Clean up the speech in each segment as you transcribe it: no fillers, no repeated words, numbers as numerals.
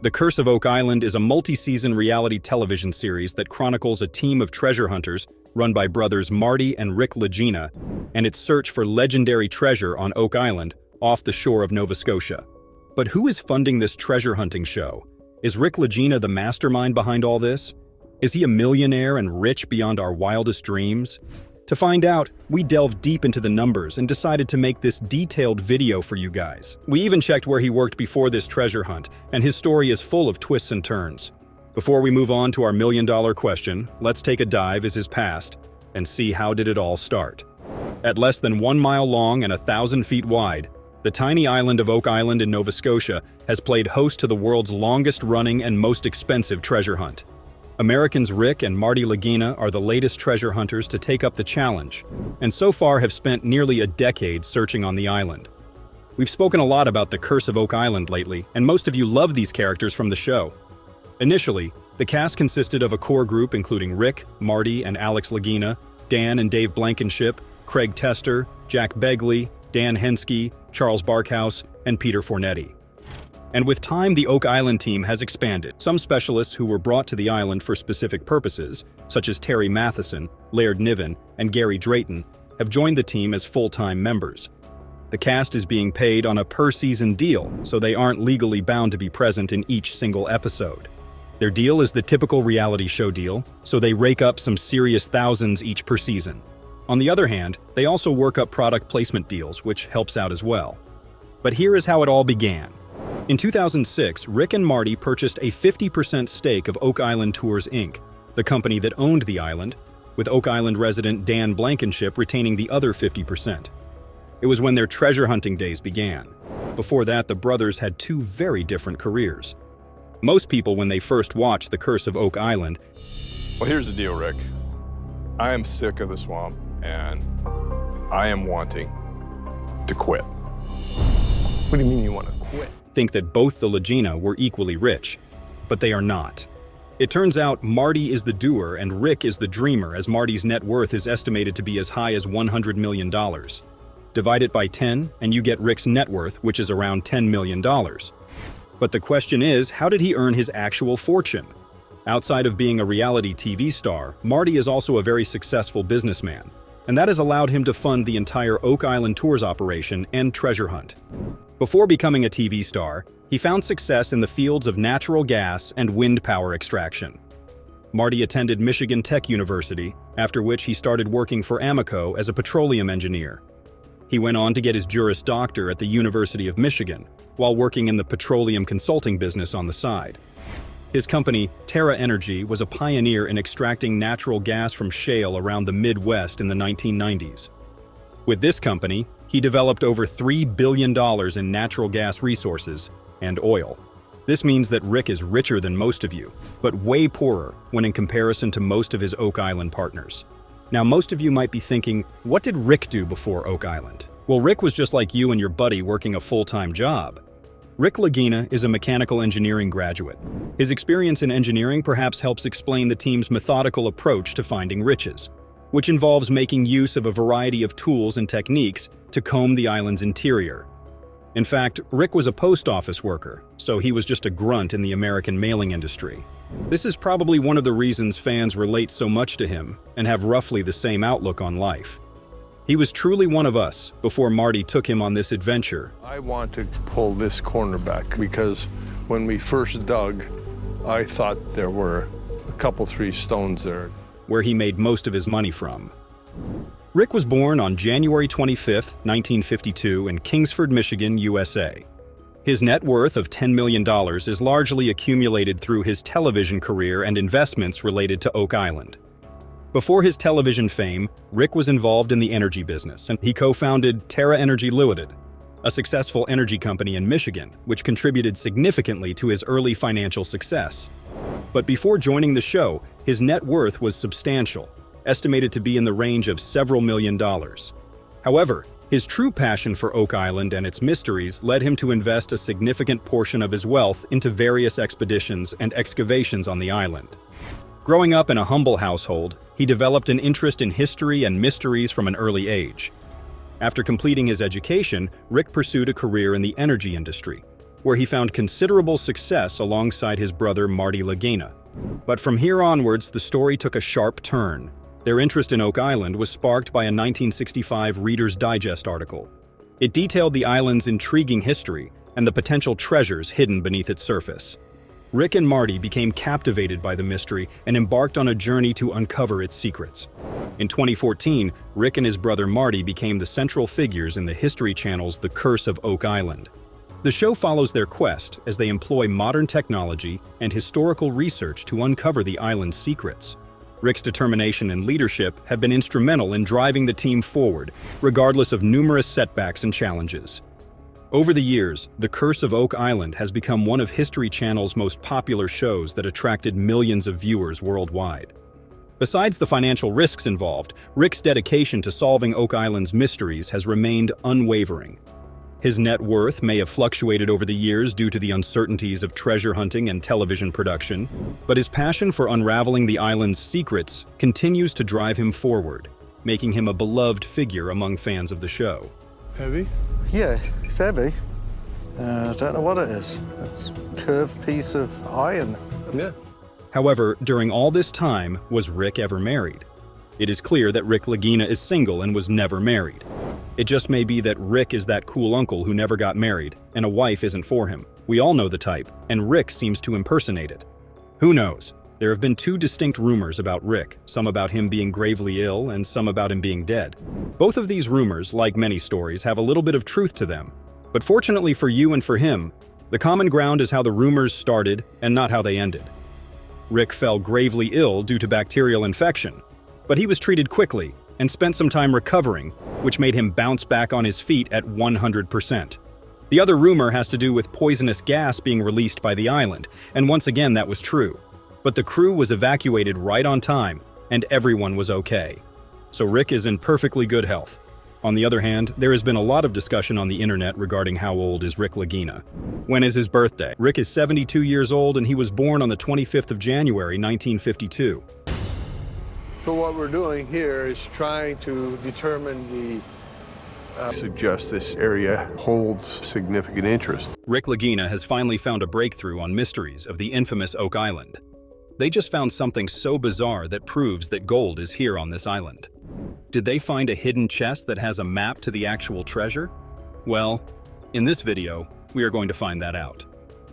The Curse of Oak Island is a multi-season reality television series that chronicles a team of treasure hunters run by brothers Marty and Rick Lagena and its search for legendary treasure on Oak Island off the shore of Nova Scotia. But who is funding this treasure hunting show? Is Rick Lagena the mastermind behind all this? Is he a millionaire and rich beyond our wildest dreams? To find out, we delved deep into the numbers and decided to make this detailed video for you guys. We even checked where he worked before this treasure hunt, and his story is full of twists and turns. Before we move on to our million-dollar question, let's take a dive into his past and see how did it all start. At less than 1 mile long and 1,000 feet wide, the tiny island of Oak Island in Nova Scotia has played host to the world's longest-running and most expensive treasure hunt. Americans Rick and Marty Lagina are the latest treasure hunters to take up the challenge, and so far have spent nearly a decade searching on the island. We've spoken a lot about the Curse of Oak Island lately, and most of you love these characters from the show. Initially, the cast consisted of a core group including Rick, Marty, and Alex Lagina, Dan and Dave Blankenship, Craig Tester, Jack Begley, Dan Henske, Charles Barkhouse, and Peter Fornetti. And with time, the Oak Island team has expanded. Some specialists who were brought to the island for specific purposes, such as Terry Matheson, Laird Niven, and Gary Drayton, have joined the team as full-time members. The cast is being paid on a per-season deal, so they aren't legally bound to be present in each single episode. Their deal is the typical reality show deal, so they rake up some serious thousands each per season. On the other hand, they also work up product placement deals, which helps out as well. But here is how it all began. In 2006, Rick and Marty purchased a 50% stake of Oak Island Tours, Inc., the company that owned the island, with Oak Island resident Dan Blankenship retaining the other 50%. It was when their treasure hunting days began. Before that, the brothers had two very different careers. Most people, when they first watched The Curse of Oak Island... Well, here's the deal, Rick. I am sick of the swamp, and I am wanting to quit. What do you mean you want to quit? Think that both the Lagina were equally rich, but they are not. It turns out Marty is the doer and Rick is the dreamer, as Marty's net worth is estimated to be as high as $100 million. Divide it by 10 and you get Rick's net worth, which is around $10 million. But the question is, how did he earn his actual fortune? Outside of being a reality TV star, Marty is also a very successful businessman, and that has allowed him to fund the entire Oak Island Tours operation and treasure hunt. Before becoming a TV star, he found success in the fields of natural gas and wind power extraction. Marty attended Michigan Tech University, after which he started working for Amoco as a petroleum engineer. He went on to get his Juris Doctor at the University of Michigan, while working in the petroleum consulting business on the side. His company, Terra Energy, was a pioneer in extracting natural gas from shale around the Midwest in the 1990s. With this company, he developed over $3 billion in natural gas resources and oil. This means that Rick is richer than most of you, but way poorer when in comparison to most of his Oak Island partners. Now, most of you might be thinking, what did Rick do before Oak Island? Well, Rick was just like you and your buddy working a full-time job. Rick Lagina is a mechanical engineering graduate. His experience in engineering perhaps helps explain the team's methodical approach to finding riches, which involves making use of a variety of tools and techniques to comb the island's interior. In fact, Rick was a post office worker, so he was just a grunt in the American mailing industry. This is probably one of the reasons fans relate so much to him and have roughly the same outlook on life. He was truly one of us before Marty took him on this adventure. I want to pull this corner back because when we first dug, I thought there were a couple, 3 stones there. Where he made most of his money from. Rick was born on January 25, 1952 in Kingsford, Michigan, USA. His net worth of $10 million is largely accumulated through his television career and investments related to Oak Island. Before his television fame, Rick was involved in the energy business, and he co-founded Terra Energy Limited, a successful energy company in Michigan, which contributed significantly to his early financial success. But before joining the show, his net worth was substantial, estimated to be in the range of several million dollars. However, his true passion for Oak Island and its mysteries led him to invest a significant portion of his wealth into various expeditions and excavations on the island. Growing up in a humble household, he developed an interest in history and mysteries from an early age. After completing his education, Rick pursued a career in the energy industry, where he found considerable success alongside his brother Marty Lagena. But from here onwards, the story took a sharp turn. Their interest in Oak Island was sparked by a 1965 Reader's Digest article. It detailed the island's intriguing history and the potential treasures hidden beneath its surface. Rick and Marty became captivated by the mystery and embarked on a journey to uncover its secrets. In 2014, Rick and his brother Marty became the central figures in the History Channel's The Curse of Oak Island. The show follows their quest as they employ modern technology and historical research to uncover the island's secrets. Rick's determination and leadership have been instrumental in driving the team forward, regardless of numerous setbacks and challenges. Over the years, The Curse of Oak Island has become one of History Channel's most popular shows that attracted millions of viewers worldwide. Besides the financial risks involved, Rick's dedication to solving Oak Island's mysteries has remained unwavering. His net worth may have fluctuated over the years due to the uncertainties of treasure hunting and television production, but his passion for unraveling the island's secrets continues to drive him forward, making him a beloved figure among fans of the show. Heavy? Yeah, it's heavy. I don't know what it is. It's a curved piece of iron. Yeah. However, during all this time, was Rick ever married? It is clear that Rick Lagina is single and was never married. It just may be that Rick is that cool uncle who never got married, and a wife isn't for him. We all know the type, and Rick seems to impersonate it. Who knows? There have been two distinct rumors about Rick, some about him being gravely ill and some about him being dead. Both of these rumors, like many stories, have a little bit of truth to them. But fortunately for you and for him, the common ground is how the rumors started and not how they ended. Rick fell gravely ill due to bacterial infection, but he was treated quickly and spent some time recovering, which made him bounce back on his feet at 100%. The other rumor has to do with poisonous gas being released by the island, and once again that was true. But the crew was evacuated right on time, and everyone was okay. So Rick is in perfectly good health. On the other hand, there has been a lot of discussion on the internet regarding how old is Rick Lagina. When is his birthday? Rick is 72 years old and he was born on the 25th of January, 1952. So what we're doing here is trying to determine Suggests this area holds significant interest. Rick Lagina has finally found a breakthrough on mysteries of the infamous Oak Island. They just found something so bizarre that proves that gold is here on this island. Did they find a hidden chest that has a map to the actual treasure? Well, in this video, we are going to find that out.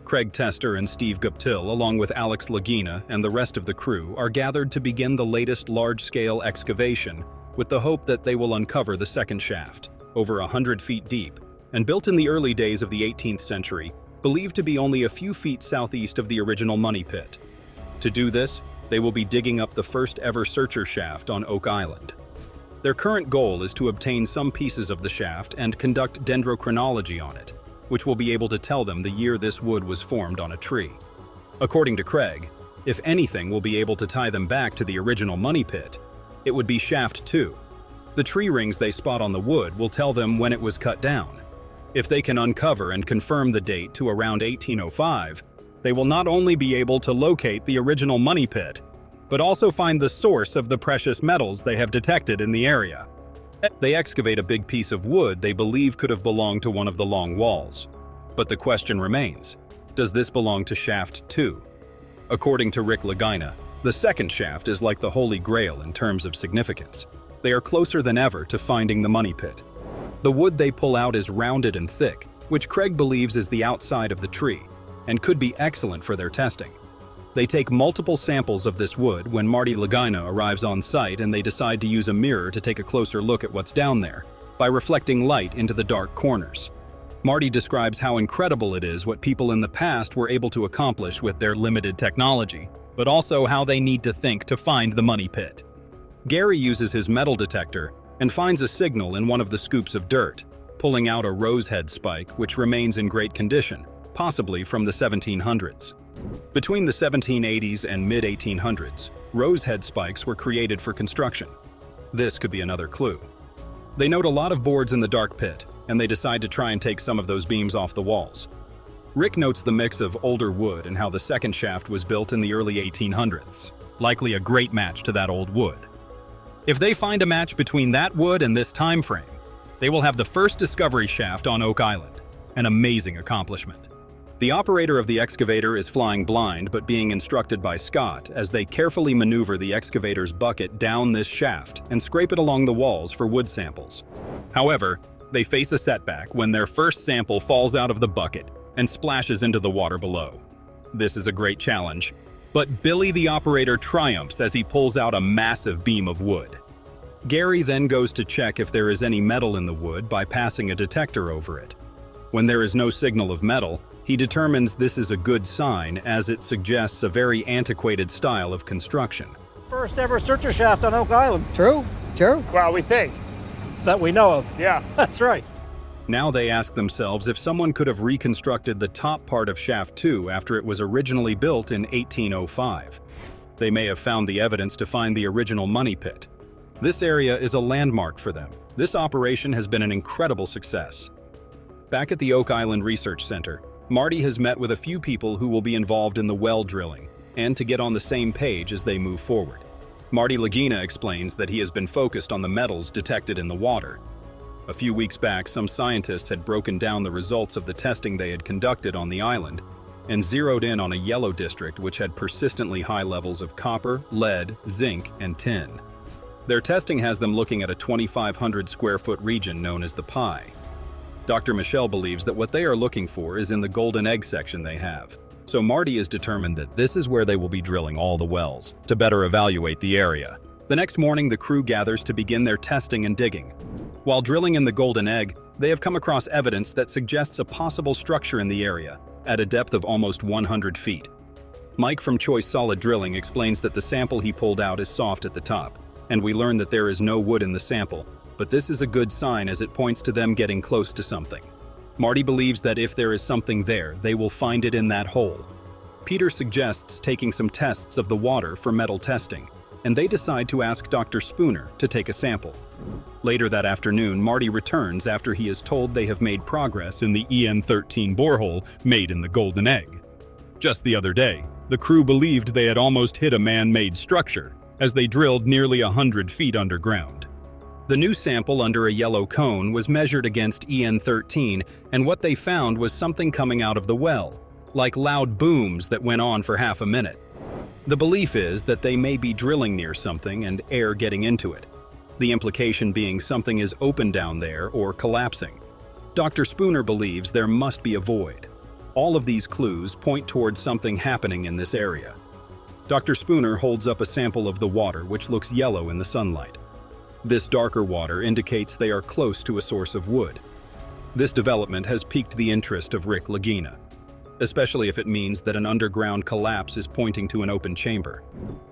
Craig Tester and Steve Guptill, along with Alex Lagina and the rest of the crew, are gathered to begin the latest large-scale excavation with the hope that they will uncover the second shaft, over 100 feet deep, and built in the early days of the 18th century, believed to be only a few feet southeast of the original money pit. To do this, they will be digging up the first ever searcher shaft on Oak Island. Their current goal is to obtain some pieces of the shaft and conduct dendrochronology on it, which will be able to tell them the year this wood was formed on a tree. According to Craig, if anything will be able to tie them back to the original money pit, it would be shaft 2. The tree rings they spot on the wood will tell them when it was cut down. If they can uncover and confirm the date to around 1805, they will not only be able to locate the original money pit, but also find the source of the precious metals they have detected in the area. They excavate a big piece of wood they believe could have belonged to one of the long walls. But the question remains, does this belong to shaft 2? According to Rick Lagina, the second shaft is like the Holy Grail in terms of significance. They are closer than ever to finding the money pit. The wood they pull out is rounded and thick, which Craig believes is the outside of the tree, and could be excellent for their testing. They take multiple samples of this wood when Marty Lagina arrives on site, and they decide to use a mirror to take a closer look at what's down there, by reflecting light into the dark corners. Marty describes how incredible it is what people in the past were able to accomplish with their limited technology, but also how they need to think to find the money pit. Gary uses his metal detector and finds a signal in one of the scoops of dirt, pulling out a rosehead spike which remains in great condition, possibly from the 1700s. Between the 1780s and mid-1800s, rosehead spikes were created for construction. This could be another clue. They note a lot of boards in the dark pit, and they decide to try and take some of those beams off the walls. Rick notes the mix of older wood and how the second shaft was built in the early 1800s, likely a great match to that old wood. If they find a match between that wood and this time frame, they will have the first discovery shaft on Oak Island, an amazing accomplishment. The operator of the excavator is flying blind but being instructed by Scott as they carefully maneuver the excavator's bucket down this shaft and scrape it along the walls for wood samples. However, they face a setback when their first sample falls out of the bucket and splashes into the water below. This is a great challenge, but Billy the operator triumphs as he pulls out a massive beam of wood. Gary then goes to check if there is any metal in the wood by passing a detector over it. When there is no signal of metal, he determines this is a good sign as it suggests a very antiquated style of construction. First ever searcher shaft on Oak Island. True? True? Well, we think. That we know of. Yeah. That's right. Now they ask themselves if someone could have reconstructed the top part of Shaft 2 after it was originally built in 1805. They may have found the evidence to find the original money pit. This area is a landmark for them. This operation has been an incredible success. Back at the Oak Island Research Center, Marty has met with a few people who will be involved in the well drilling and to get on the same page as they move forward. Marty Lagina explains that he has been focused on the metals detected in the water. A few weeks back, some scientists had broken down the results of the testing they had conducted on the island and zeroed in on a yellow district which had persistently high levels of copper, lead, zinc, and tin. Their testing has them looking at a 2,500 square foot region known as the Pie. Dr. Michelle believes that what they are looking for is in the golden egg section they have. So Marty is determined that this is where they will be drilling all the wells, to better evaluate the area. The next morning, the crew gathers to begin their testing and digging. While drilling in the golden egg, they have come across evidence that suggests a possible structure in the area, at a depth of almost 100 feet. Mike from Choice Solid Drilling explains that the sample he pulled out is soft at the top, and we learn that there is no wood in the sample, but this is a good sign as it points to them getting close to something. Marty believes that if there is something there, they will find it in that hole. Peter suggests taking some tests of the water for metal testing, and they decide to ask Dr. Spooner to take a sample. Later that afternoon, Marty returns after he is told they have made progress in the EN13 borehole made in the golden egg. Just the other day, the crew believed they had almost hit a man-made structure as they drilled nearly 100 feet underground. The new sample under a yellow cone was measured against EN13, and what they found was something coming out of the well, like loud booms that went on for half a minute. The belief is that they may be drilling near something and air getting into it. The implication being something is open down there or collapsing. Dr. Spooner believes there must be a void. All of these clues point towards something happening in this area. Dr. Spooner holds up a sample of the water which looks yellow in the sunlight. This darker water indicates they are close to a source of wood. This development has piqued the interest of Rick Lagina, especially if it means that an underground collapse is pointing to an open chamber.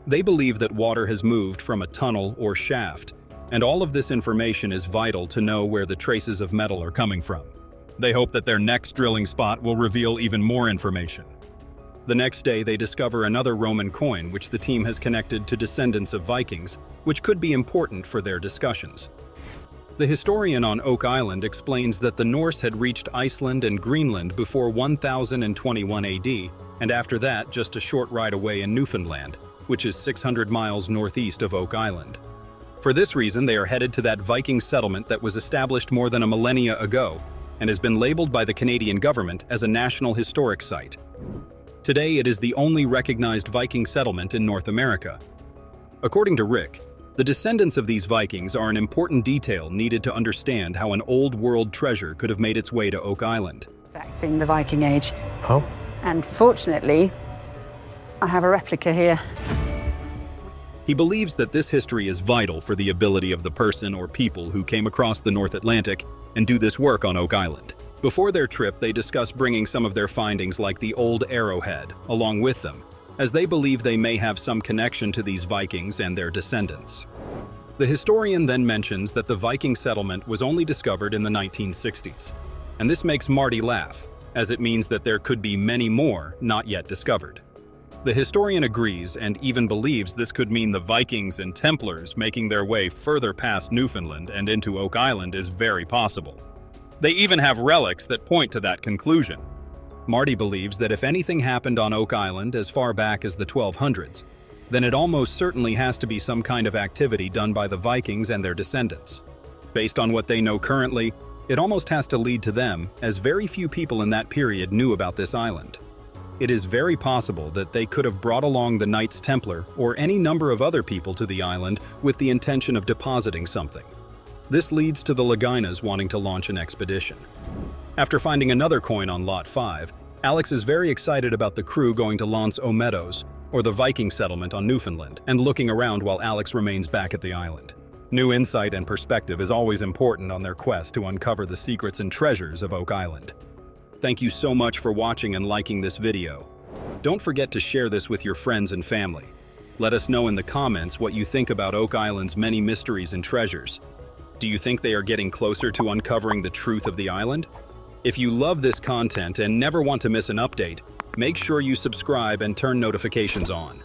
They believe that water has moved from a tunnel or shaft, and all of this information is vital to know where the traces of metal are coming from. They hope that their next drilling spot will reveal even more information. The next day, they discover another Roman coin which the team has connected to descendants of Vikings, which could be important for their discussions. The historian on Oak Island explains that the Norse had reached Iceland and Greenland before 1021 AD, and after that just a short ride away in Newfoundland, which is 600 miles northeast of Oak Island. For this reason, they are headed to that Viking settlement that was established more than a millennia ago and has been labeled by the Canadian government as a National Historic Site. Today, it is the only recognized Viking settlement in North America. According to Rick, the descendants of these Vikings are an important detail needed to understand how an old world treasure could have made its way to Oak Island. In the Viking Age. Oh? And fortunately, I have a replica here. He believes that this history is vital for the ability of the person or people who came across the North Atlantic and do this work on Oak Island. Before their trip, they discuss bringing some of their findings like the old arrowhead along with them, as they believe they may have some connection to these Vikings and their descendants. The historian then mentions that the Viking settlement was only discovered in the 1960s, and this makes Marty laugh, as it means that there could be many more not yet discovered. The historian agrees and even believes this could mean the Vikings and Templars making their way further past Newfoundland and into Oak Island is very possible. They even have relics that point to that conclusion. Marty believes that if anything happened on Oak Island as far back as the 1200s, then it almost certainly has to be some kind of activity done by the Vikings and their descendants. Based on what they know currently, It almost has to lead to them, as very few people in that period knew about this island. It is very possible that they could have brought along the Knights Templar or any number of other people to the island with the intention of depositing something. This leads to the Laginas wanting to launch an expedition. After finding another coin on Lot 5, Alex is very excited about the crew going to Lance aux Meadows, or the Viking settlement on Newfoundland, and looking around while Alex remains back at the island. New insight and perspective is always important on their quest to uncover the secrets and treasures of Oak Island. Thank you so much for watching and liking this video. Don't forget to share this with your friends and family. Let us know in the comments what you think about Oak Island's many mysteries and treasures. Do you think they are getting closer to uncovering the truth of the island? If you love this content and never want to miss an update, make sure you subscribe and turn notifications on.